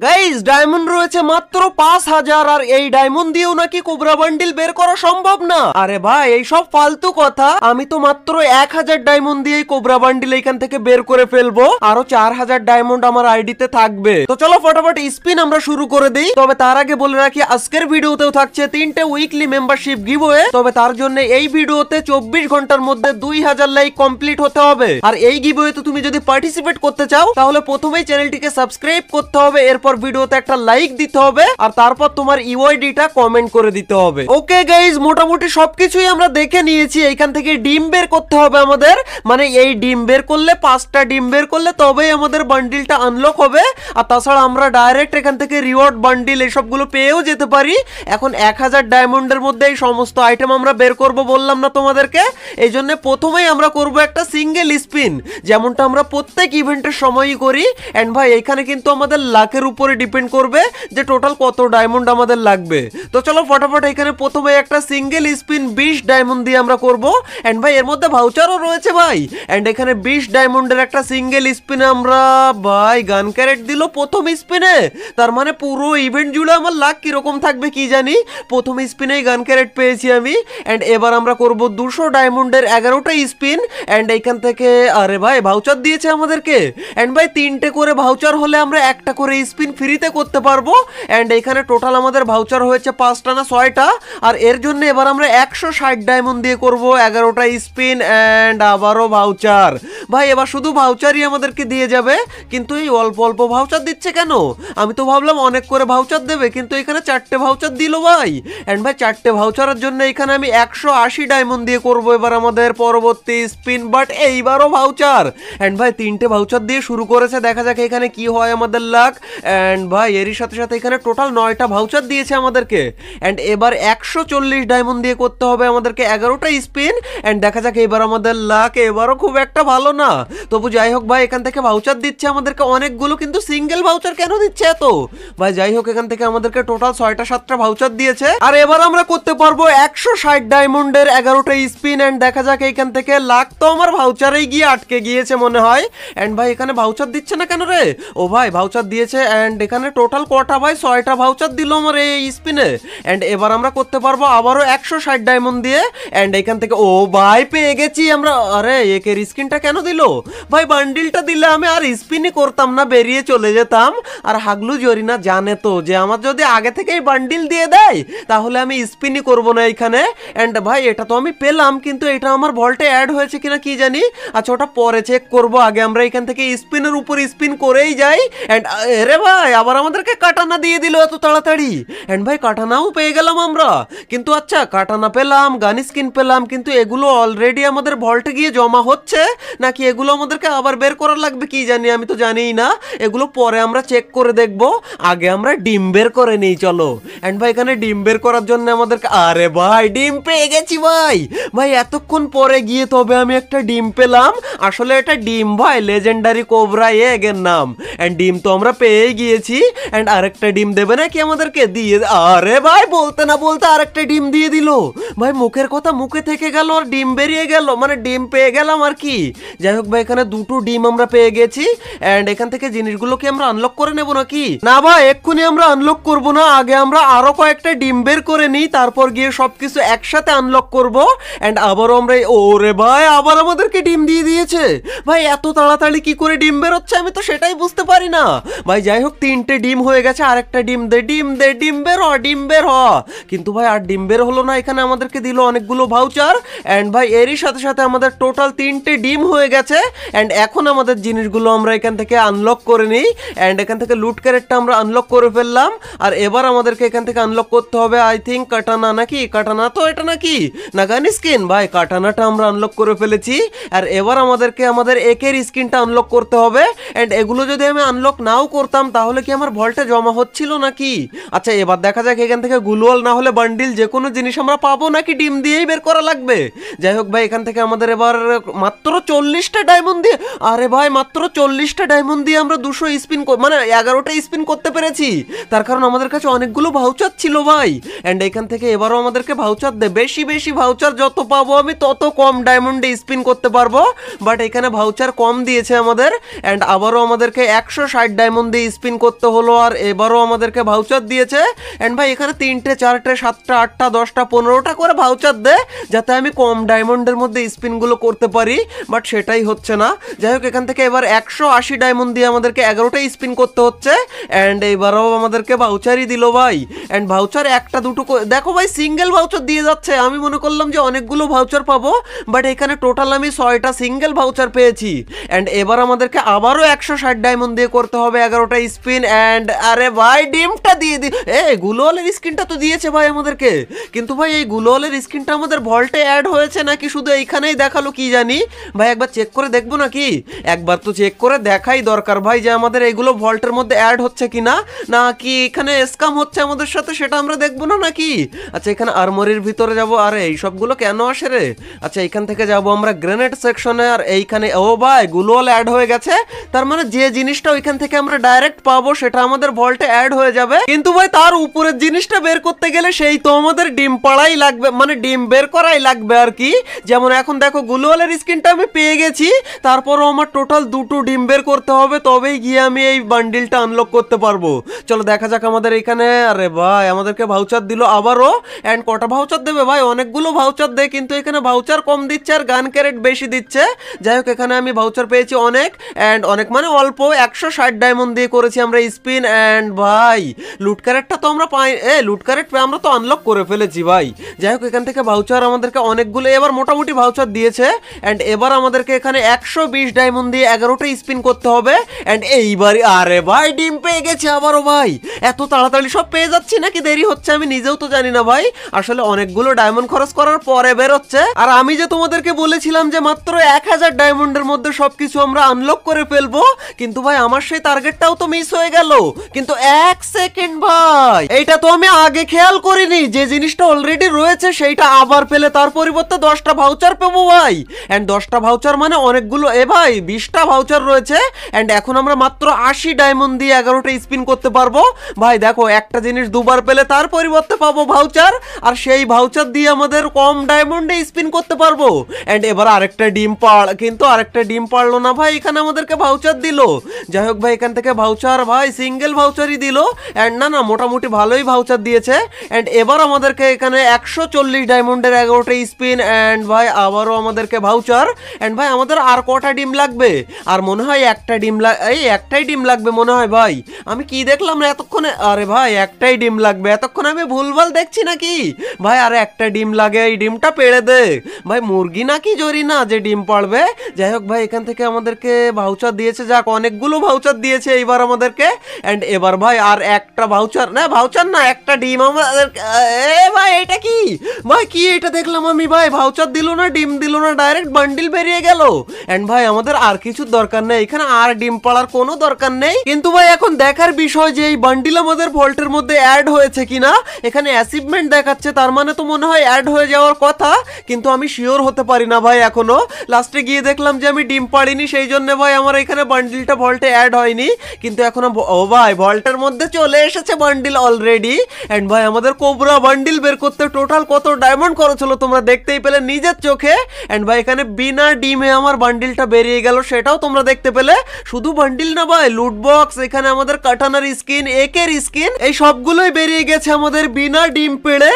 Guys diamond রয়েছে মাত্র 5,000 আর এই ডায়মন্ড দিয়েও নাকি কোবরা বান্ডিল বের করা সম্ভব না। আরে ভাই এই সব ফালতু কথা, আমি তো মাত্র 1,000 ডায়মন্ড দিয়েই কোবরা বান্ডিল এখান থেকে বের করে ফেলবো, আরো 4,000 ডায়মন্ড আমার আইডিতে থাকবে। তো চলো ফটাফট স্পিন আমরা শুরু করে দিই। তবে তার আগে বলে রাখি আজকের ভিডিওতেও থাকছে 3টে উইকলি মেম্বারশিপ গিভওয়ে। তবে তার জন্য এই ভিডিওতে 24 ঘন্টার মধ্যে 2,000 লাইক কমপ্লিট হতে হবে। আর এই গিভওয়েতে তুমি যদি পার্টিসিপেট করতে চাও তাহলে প্রথমেই চ্যানেলটিকে সাবস্ক্রাইব করতে হবে, এরপর ভিডিওতে একটা লাইক দিতে হবে আর তারপর তোমার ইউআইডিটা কমেন্ট করে দিতে হবে। ওকে গাইজ, মোটামুটি সবকিছুই আমরা দেখে নিয়েছি। এইখান থেকে ডিম বের করতে হবে আমাদের, মানে এই ডিম বের করলে 5টা ডিম বের করলে তবেই আমাদের বান্ডিলটা আনলক হবে। আর তাছাড়া আমরা ডাইরেক্ট এখান থেকে রিওয়ার্ড বান্ডিল এসবগুলো পেয়েও যেতে পারি। এখন 1,000 ডায়মন্ডের মধ্যে এই সমস্ত আইটেম আমরা বের করব বললাম না তোমাদেরকে। এই জন্য প্রথমেই আমরা করব একটা সিঙ্গেল স্পিন, যেমনটা আমরা প্রত্যেক ইভেন্টের সময়ই করি। এন্ড ভাই এখানে কিন্তু আমাদের লাখের উপরে ডিপেন্ড করবে যে টোটাল কত ডায়মন্ড আমাদের লাগবে। তো চলো ফটাফট এখানে প্রথমে একটা সিঙ্গেল স্পিন 20 ডায়মন্ড দিয়ে আমরা করব। এন্ড ভাই এর মধ্যে ভাউচারও রয়েছে ভাই। এন্ড এখানে 20 ডায়মন্ডের একটা সিঙ্গেল স্পিনে আমরা ভাই গান ক্যারেট দিল প্রথম স্পিনে। তার মানে পুরো ইভেন্ট জুড়ে আমার লাখ কিরকম থাকবে কি জানি। প্রথম স্পিনেই গান ক্যারেট পেয়েছি আমি। এন্ড এবার আমরা করব 200 ডায়মন্ডের 11টা স্পিন। এন্ড এইখান থেকে আরে ভাই ভাউচার দিয়েছে আমাদেরকে। এন্ড ভাই 3টে করে ভাউচার হলে আমরা একটা করে স্পিন ফ্রিতে করতে পারবো। এন্ড এখানে টোটাল আমাদের ভাউচার হয়েছে 5টা না 6টা। আর এর জন্য এবার আমরা 160 ডায়মন্ড দিয়ে করব 11টা স্পিন এন্ড আবারও ভাউচার। ভাই এবার শুধু ভাউচারই আমাদেরকে দিয়ে যাবে, কিন্তু এই অল্প অল্প ভাউচার দিচ্ছে কেন? আমি তো ভাবলাম অনেক করে ভাউচার দেবে, কিন্তু এখানে 4টে ভাউচার দিল ভাই। এন্ড ভাই 4টে ভাউচারের জন্য এখানে আমি 180 ডায়মন্ড দিয়ে করব এবার আমাদের পরবর্তী স্পিন, বাট এইবারও ভাউচার। এন্ড ভাই 3টে ভাউচার দিয়ে শুরু করেছে, দেখা যাক এখানে কি হয় আমাদের লাক। এন্ড ভাই এরই সাথে সাথে এখানে টোটাল 9টা ভাউচার দিয়েছে আমাদেরকে। এন্ড এবার 140 ডায়মন্ড দিয়ে করতে হবে আমাদেরকে 11টা স্পিন। এন্ড দেখা যাক এবার আমাদের লাক এবারও খুব একটা ভালো না। তবু যাই হোক ভাই এখান থেকে ভাউচার দিচ্ছে আমাদেরকে অনেকগুলো, কিন্তু সিঙ্গেল ভাউচার কেন দিচ্ছে এত? ভাই যাই হোক এখান থেকে আমাদেরকে টোটাল 6টা 7টা ভাউচার দিয়েছে। আর এবার আমরা করতে পারবো 160 ডায়মন্ডের 11টা স্পিন। এন্ড দেখা যাক এখান থেকে লাক তো আমার ভাউচারেই গিয়ে আটকে গিয়েছে মনে হয়। এন্ড ভাই এখানে ভাউচার দিচ্ছে না কেন রে? ও ভাই ভাউচার দিয়েছে। এন্ড এখানে টোটাল কটা ভাই? 6টা ভাউচার দিল আমার এই স্পিনে। এন্ড এবার আমরা করতে পারবো আবারও 160 ডায়মন্ড দিয়ে। এন্ড এখান থেকে ও ভাই পেয়ে গেছি আমরা। আরে একের স্কিনটা কেন দিল ভাই? বান্ডিলটা দিলে আমি আর স্পিনই করতাম না, বেরিয়ে চলে যেতাম। আর হাগলু জরিনা জানে তো যে আমার যদি আগে থেকেই বান্ডিল দিয়ে দেয় তাহলে আমি স্পিনই করব না এখানে। এন্ড ভাই এটা তো আমি পেলাম, কিন্তু এটা আমার ভল্টে অ্যাড হয়েছে কিনা কি জানি। আচ্ছা ওটা পরে চেক করব, আগে আমরা এখান থেকে স্পিনের উপর স্পিন করেই যাই। এন্ড আরে ভাই আবার আমাদেরকে কাটানা দিয়ে দিল এত তাড়াতাড়ি। এন্ড ভাই কাটানাও পেয়ে গেলাম আমরা। কিন্তু আচ্ছা কাটানা পেলাম, গান স্কিন পেলাম, কিন্তু এগুলো অলরেডি আমাদের ভল্টে গিয়ে জমা হচ্ছে নাকি এগুলো আমাদেরকে আবার বের করা লাগবে কি জানি, আমি তো জানিই না। এগুলো পরে আমরা চেক করে দেখব, আগে আমরা ডিম বের করে নেই চলো। এন্ড ভাই এখানে ডিম বের করার জন্য আমাদেরকে আরে ভাই ডিম পেয়ে গেছি ভাই। ভাই এতক্ষণ পরে গিয়ে তবে আমি একটা ডিম পেলাম। আসলে এটা ডিম ভাই, লেজেন্ডারি কোবরা এগের নাম। এন্ড ডিম তো আমরা পেয়ে গিয়েছি। এন্ড আরেকটা ডিম দেবে নাকি আমাদেরকে? দিয়ে আরে ভাই বলতে না বলতে আরেকটা ডিম দিয়ে দিল ভাই। মুখের কথা মুখে থেকে গেল আর ডিম বেরিয়ে গেল, মানে ডিম পেয়ে গেলাম আর কি। যাই হোক ভাই এখানে 2টো ডিম আমরা পেয়ে গেছি। এন্ড এখান থেকে জিনিসগুলো কি আমরা আনলক করে নেব নাকি? না ভাই এক্ষুনি আমরা আনলক করব না, আগে আমরা আরো কয়েকটা ডিম বের করে নিই, তারপর গিয়ে সবকিছু একসাথে আনলক করব। এন্ড আবারও আমরা ওরে ভাই আবার আমাদেরকে ডিম দিয়ে দিয়েছে ভাই। এত তাড়াতাড়ি কি করে ডিম বের হচ্ছে আমি তো সেটাই বুঝতে পারি না ভাই। যাই হোক 3টে ডিম হয়ে গেছে, আরেকটা ডিম দে, ডিম দে, ডিম বের হ, ডিম বের হ। কিন্তু ভাই আর ডিম বের হলো না। এখানে আমাদেরকে দিল অনেকগুলো ভাউচার। এন্ড ভাই এরই সাথে সাথে আমাদের টোটাল 3টে ডিম হয়ে গেছে। এন্ড এখন আমাদের জিনিসগুলো আমরা এখান থেকে আনলক করে নিই। এন্ড এখান থেকে লুট ক্যারেটটা আমরা আনলক করে ফেললাম। আর এবার আমাদেরকে এখান থেকে আনলক করতে হবে আই থিঙ্ক কাটানা, নাকি কাটানা তো এটা নাকি না গান স্কিন। ভাই কাটানাটা আমরা আনলক করে ফেলেছি। আর এবার আমাদেরকে আমাদের একের স্কিনটা আনলক করতে হবে। এন্ড এগুলো যদি আমি আনলক নাও করতাম তাহলে কি আমার ভল্টে জমা হচ্ছিল নাকি? আচ্ছা এবার দেখা যাক এখান থেকে গ্লুয়াল না হলে বান্ডিল যে কোনো জিনিস আমরা পাবো নাকি ডিম দিয়েই বের করা লাগবে। যাই হোক ভাই এখান থেকে আমাদের এবার মাত্র 40টা ডায়মন্ড দিয়ে, আরে ভাই মাত্র 40টা ডায়মন্ড দিয়ে আমরা 200 স্পিন মানে 11টা স্পিন করতে পেরেছি। তার কারণ আমাদের কাছে অনেকগুলো ভাউচার ছিল ভাই। এন্ড এখান থেকে এবারও আমাদেরকে ভাউচার দে, বেশি বেশি ভাউচার যত পাবো আমি তত কম ডায়মন্ডে স্পিন করতে পারবো। বাট এখানে ভাউচার কম দিয়েছে আমাদের। এন্ড আবারও আমাদেরকে 160 ডায়মন্ড দিয়ে স্পিন করতে হলো, আর এবারও আমাদেরকে ভাউচার দিয়েছে। এন্ড ভাই এখানে 3টে 4টে 7টা 8টা 10টা 15টা করে ভাউচার দে, যাতে আমি কম ডায়মন্ডের মধ্যে স্পিনগুলো করতে পারি, বাট সেটাই হচ্ছে না। যাই হোক, এখান থেকে এবার 180 ডায়মন্ড দিয়ে আমাদেরকে 11টা স্পিন করতে হচ্ছে। এন্ড এইবারও আমাদেরকে ভাউচারই দিল ভাই। এন্ড ভাউচার একটা দুটো দেখো ভাই, সিঙ্গেল ভাউচার দিয়ে যাচ্ছে। আমি মনে করলাম যে অনেকগুলো ভাউচার পাবো, বাট এখানে টোটাল আমি 6টা সিঙ্গেল ভাউচার পেয়েছি। এন্ড এবার আমাদেরকে আবারও 160 ডায়মন্ড দিয়ে করতে হবে 11টা স্পিন। এন্ড আরে ভাই ডিমটা দিয়ে গুলোওয়ালের স্কিনটা তো দিয়েছে ভাই আমাদেরকে, কিন্তু ভাই এই গুলোওয়ালের স্কিনটা আমাদের ভল্টে অ্যাড হয়েছে নাকি শুধু এইখানেই দেখালো কি জানি। ভাই একবার চেক করে দেখবো নাকি? একবার তো চেক করে দেখাই দরকার ভাই, যে আমাদের এইগুলো ভল্টের মধ্যে অ্যাড হচ্ছে কিনা, নাকি এখানে স্ক্যাম হচ্ছে আমাদের সাথে, সেটা আমরা দেখবো না নাকি? আচ্ছা, এখানে আর্মরির ভিতরে যাব। আরে এই সবগুলো কেন আসে রে? আচ্ছা, এখান থেকে যাব আমরা গ্রেনেড সেকশনে, আর এইখানে ও ভাই গুলোওয়াল অ্যাড হয়ে গেছে। তার মানে যে জিনিসটা ওইখান থেকে আমরা ডাইরেক্ট পাবো সেটা আমাদের ভল্টে অ্যাড হয়ে যাবে, কিন্তু ভাই তার উপরের জিনিসটা বের করতে গেলে সেই তো আমাদের ডিম পাড়াই লাগবে, মানে ডিম বের করাই লাগবে আর কি। যেমন এখন দেখো গুলোওয়ালের স্কিনটা আমি পেয়ে গেছি, তারপরও আমার টোটাল 2টো ডিম বের করতে হবে, তবেই গিয়ে আমি এই বান্ডিলটা আনলক করতে পারবো। চলো দেখা যাক আমাদের এখানে। আরে ভাই আমাদেরকে ভাউচার দিল আবারও। এন্ড কটা ভাউচার দেবে ভাই? অনেকগুলো ভাউচার দেয়, কিন্তু এখানে ভাউচার কম দিচ্ছে আর গান ক্যারেট বেশি দিচ্ছে। যাই হোক, এখানে আমি ভাউচার পেয়েছি অনেক, এন্ড অনেক মানে অল্প 160 ডায়মন্ড দিয়ে করেছি আমরা স্পিন। এন্ড ভাই লুট ক্যারেটটা তো আমরা পাই, লুট ক্যারেট আমরা তো আনলক করে ফেলেছি ভাই। যাই হোক, এখান থেকে ভাউচার আমাদেরকে অনেকগুলো এবার মোটামুটি ভাউচার দিয়েছে। এন্ড এবার আমাদেরকে এখানে 120 ডায়মন্ড দিয়ে 11টা স্পিন করতে হবে। এন্ড এইবারই আরে ভাই ডিম পেয়ে গেছে আবারও ভাই। এত তাড়াতাড়ি সব পেয়ে যাচ্ছি নাকি দেরি হচ্ছে আমি নিজেও তো জানি না ভাই। আসলে অনেকগুলো ডায়মন্ড খরচ করার পরে বের হচ্ছে। আর আমি যে তোমাদেরকে বলেছিলাম যে মাত্র 1000 ডায়মন্ডের মধ্যে সবকিছু আমরা আনলক করে ফেলবো, কিন্তু ভাই আমার সেই টার্গেটটাও তো মিস হয়ে গেল। কিন্তু 1 সেকেন্ড ভাই, এইটা তো আমি আগে খেয়াল করিনি, যে জিনিসটা অলরেডি রয়েছে সেইটা আবার পেলে তার পরিবর্তে 10টা ভাউচার পাবো ভাই। এন্ড 10টা ভাউচার মানে অনেকগুলো, ভাই 20টা ভাউচার রয়েছে। এন্ড এখন আমরা মাত্র 80 ডায়মন্ড দিয়ে 11টা স্পিন করতে পারবো ভাই। দেখো, একটা জিনিস দুবার পেলে তার পরিবর্তে পাবো ভাউচার, আর সেই ভাউচার দিয়ে আমাদের কম ডায়মন্ডে স্পিন করতে পারবো। এন্ড এবার আরেকটা ডিম পাড়, কিন্তু আরেকটা ডিম পারলো না ভাই, এখানে আমাদেরকে ভাউচার দিল। যাই হোক ভাই, এখান থেকে ভাউচার ভাই সিঙ্গেল ভাউচারই দিল। এন্ড না মোটামুটি ভালোই ভাউচার দিয়েছে। এন্ড এবার আমাদেরকে এখানে 140 ডায়মন্ডের 11টা স্পিন। এন্ড ভাই আবারও আমাদেরকে ভাউচার। এন্ড ভাই আমাদের আর কটা ডিম লাগবে? আর মনে হয় একটা ডিম একটাই ডিম লাগবে মনে হয় ভাই। আমি কি দেখলাম না এতক্ষণে? আরে ভাই একটাই ডিম লাগবে, এতক্ষণ আমি ভুলভাল দেখছি নাকি ভাই? আরে একটা ডিম লাগে, এই ডিমটা পেড়ে দে ভাই। মুরগি নাকি জরি না যে ডিম পাড়বে? যাই হোক ভাই, এখান থেকে আমাদেরকে ভাউচার দিয়েছে, যাক অনেকগুলো ভাউচার দিয়েছে এইবার আমাদেরকে। এন্ড এবার ভাই আর একটা ভাউচার না, ভাউচার না একটা ডিম আমাদের। ভাই এটা কি ভাই? কি এটা দেখলাম আমি ভাই? ভাউচার দিল না, ডিম দিল না, ডাইরেক্ট বান্ডিল বেরিয়ে গেল। এন্ড ভাই আমাদের আর কিছুর দরকার নেই, এখানে আর ডিম পাড়ার কোনো দরকার নেই। কিন্তু ভাই এখন দেখার বিষয় যে এই বান্ডিল আমাদের ভল্টের মধ্যে অ্যাড হয়েছে কিনা। এখানে অ্যাচিভমেন্ট দেখাচ্ছে, তার মানে তো মনে হয় অ্যাড হয়ে যাওয়ার কথা, কিন্তু আমি শিওর হতে পারি না ভাই এখনো। লাস্টে গিয়ে দেখলাম যে আমি ডিম পাড়িনি, সেই জন্য ভাই আমার এখানে বান্ডিলটা ভল্টে অ্যাড হয়নি। কিন্তু এখন ও ভাই ভল্টের মধ্যে চলে এসেছে বান্ডিল অলরেডি। এন্ড ভাই আমাদের কোবরা বান্ডিল বের করতে টোটাল কত ডায়মন্ড খরচ হলো তোমরা দেখতেই পেলে নিজের চোখে। এন্ড ভাই এখানে বিনা ডিমে আমার বান্ডিলটা বেরিয়ে গেল, সেটাও তোমরা দেখতে পেলে। শুধু বান্ডিল না ভাই, লুট বক্স, এখানে আমাদের কাটানার স্কিন, একের স্কিন, এই সবগুলোই বেরিয়ে গেছে আমাদের বিনা ডিম পেড়ে।